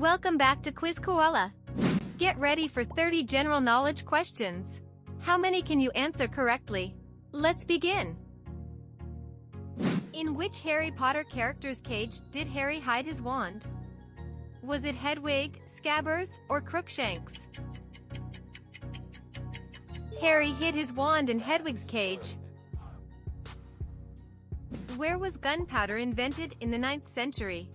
Welcome back to Quiz Koala. Get ready for 30 general knowledge questions. How many can you answer correctly? Let's begin. In which Harry Potter character's cage did Harry hide his wand? Was it Hedwig, Scabbers, or Crookshanks? Harry hid his wand in Hedwig's cage. Where was gunpowder invented in the 9th century?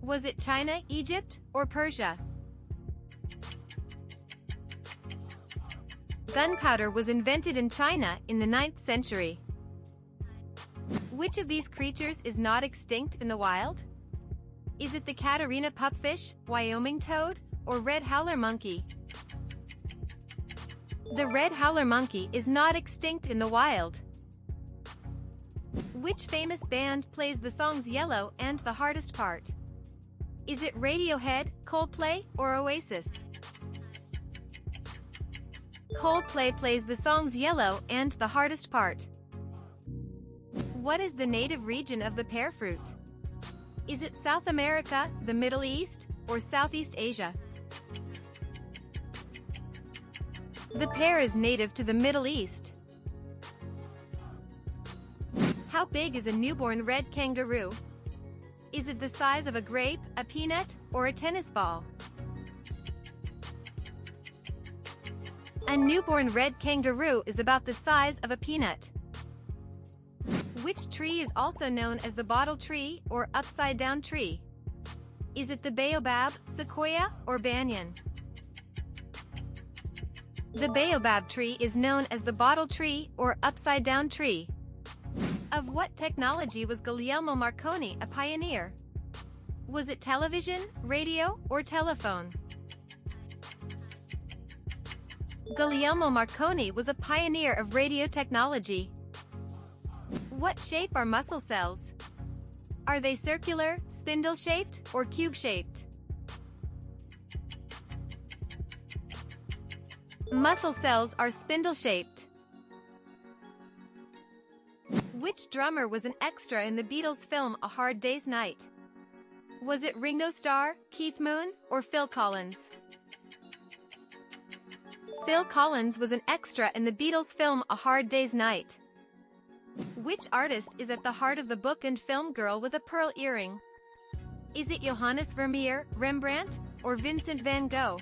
Was it China, Egypt, or Persia? Gunpowder was invented in China in the 9th century. Which of these creatures is not extinct in the wild? Is it the Catarina pupfish, Wyoming toad, or red howler monkey? The red howler monkey is not extinct in the wild. Which famous band plays the songs Yellow and The Hardest Part? Is it Radiohead, Coldplay, or Oasis? Coldplay plays the songs Yellow and The Hardest Part. What is the native region of the pear fruit? Is it South America, the Middle East, or Southeast Asia? The pear is native to the Middle East. How big is a newborn red kangaroo? Is it the size of a grape, a peanut, or a tennis ball? A newborn red kangaroo is about the size of a peanut. Which tree is also known as the bottle tree or upside-down tree? Is it the baobab, sequoia, or banyan? The baobab tree is known as the bottle tree or upside-down tree. Of what technology was Guglielmo Marconi a pioneer? Was it television, radio, or telephone? Guglielmo Marconi was a pioneer of radio technology. What shape are muscle cells? Are they circular, spindle-shaped, or cube-shaped? Muscle cells are spindle-shaped. Which drummer was an extra in the Beatles' film A Hard Day's Night? Was it Ringo Starr, Keith Moon, or Phil Collins? Phil Collins was an extra in the Beatles' film A Hard Day's Night. Which artist is at the heart of the book and film Girl with a Pearl Earring? Is it Johannes Vermeer, Rembrandt, or Vincent van Gogh?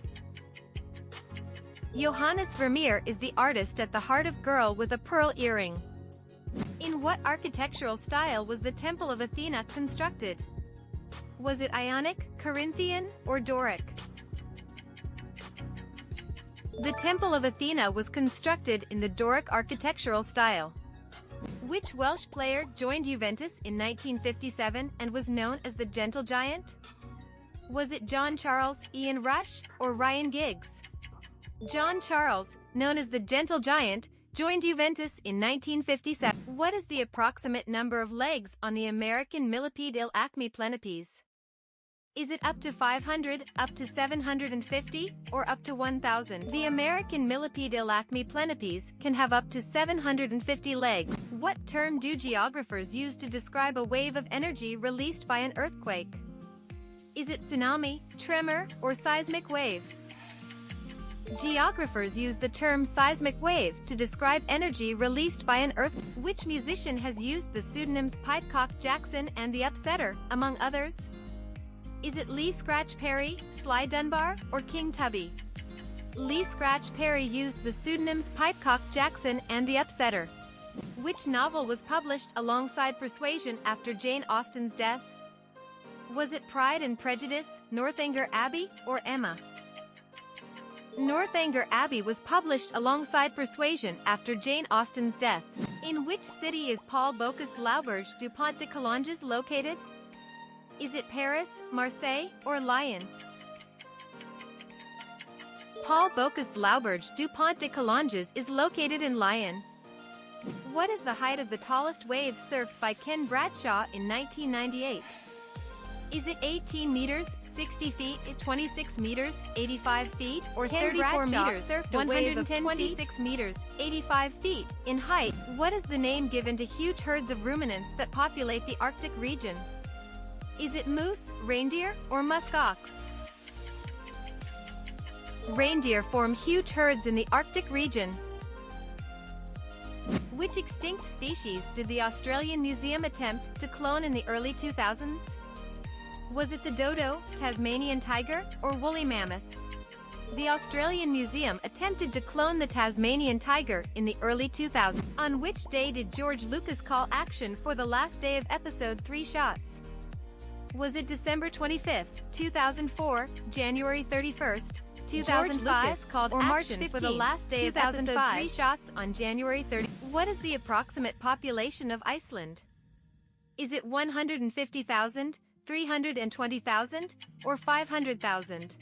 Johannes Vermeer is the artist at the heart of Girl with a Pearl Earring. In what architectural style was the Temple of Athena constructed? Was it Ionic, Corinthian, or Doric? The Temple of Athena was constructed in the Doric architectural style. Which Welsh player joined Juventus in 1957 and was known as the Gentle Giant? Was it John Charles, Ian Rush, or Ryan Giggs? John Charles, known as the Gentle Giant, joined Juventus in 1957. What is the approximate number of legs on the American millipede Acme plenipes? Is it up to 500, up to 750, or up to 1,000? The American millipede Acme plenipes can have up to 750 legs. What term do geographers use to describe a wave of energy released by an earthquake? Is it tsunami, tremor, or seismic wave? Geographers use the term seismic wave to describe energy released by an earthquake. Which musician has used the pseudonyms Pipecock Jackson and The Upsetter, among others? Is it Lee Scratch Perry, Sly Dunbar, or King Tubby? Lee Scratch Perry used the pseudonyms Pipecock Jackson and The Upsetter. Which novel was published alongside Persuasion after Jane Austen's death? Was it Pride and Prejudice, Northanger Abbey, or Emma? Northanger Abbey was published alongside Persuasion after Jane Austen's death. In which city is Paul Bocuse Lauberge du Pont de Calanges located? Is it Paris, Marseille, or Lyon? Paul Bocuse Lauberge du Pont de Calanges is located in Lyon. What is the height of the tallest wave surfed by Ken Bradshaw in 1998? Is it 18 meters, 60 feet, 26 meters, 85 feet, or 34 meters, surfed 126 meters, 85 feet, in height? What is the name given to huge herds of ruminants that populate the Arctic region? Is it moose, reindeer, or musk ox? Reindeer form huge herds in the Arctic region. Which extinct species did the Australian Museum attempt to clone in the early 2000s? Was it the dodo, Tasmanian tiger, or woolly mammoth? The Australian Museum attempted to clone the Tasmanian tiger in the early 2000s. On which day did George Lucas call action for the last day of episode 3 shots? Was it December 25th, 2004, January 31st, 2005, called or March 15th, for the last day of episode 3 shots on January 30th? What is the approximate population of Iceland? Is it 150,000, 320,000, or 500,000?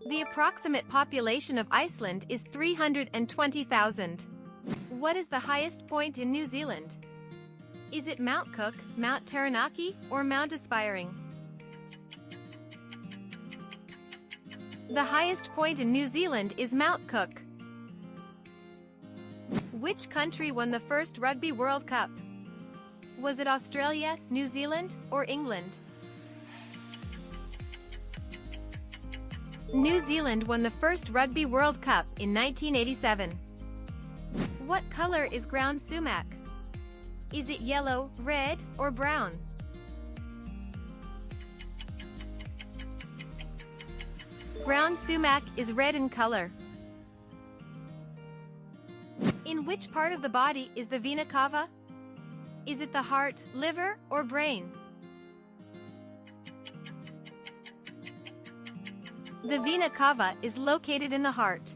The approximate population of Iceland is 320,000. What is the highest point in New Zealand? Is it Mount Cook, Mount Taranaki, or Mount Aspiring? The highest point in New Zealand is Mount Cook. Which country won the first Rugby World Cup? Was it Australia, New Zealand, or England? New Zealand won the first Rugby World Cup in 1987. What color is ground sumac? Is it yellow, red, or brown? Ground sumac is red in color. In which part of the body is the vena cava? Is it the heart, liver, or brain? The vena cava is located in the heart.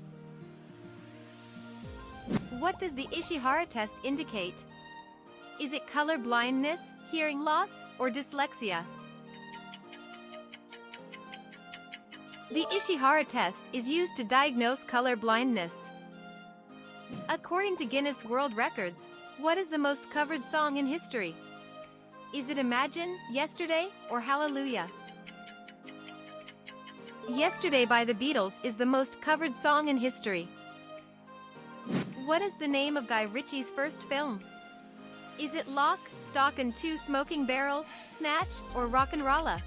What does the Ishihara test indicate? Is it color blindness, hearing loss, or dyslexia? The Ishihara test is used to diagnose color blindness. According to Guinness World Records, what is the most covered song in history? Is it Imagine, Yesterday, or Hallelujah? Yesterday by the Beatles is the most covered song in history. What is the name of Guy Ritchie's first film? Is it Lock, Stock and Two Smoking Barrels, Snatch, or Rock'n'Rolla?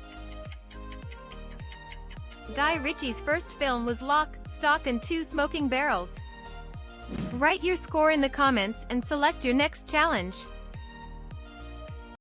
Guy Ritchie's first film was Lock, Stock and Two Smoking Barrels. Write your score in the comments and select your next challenge.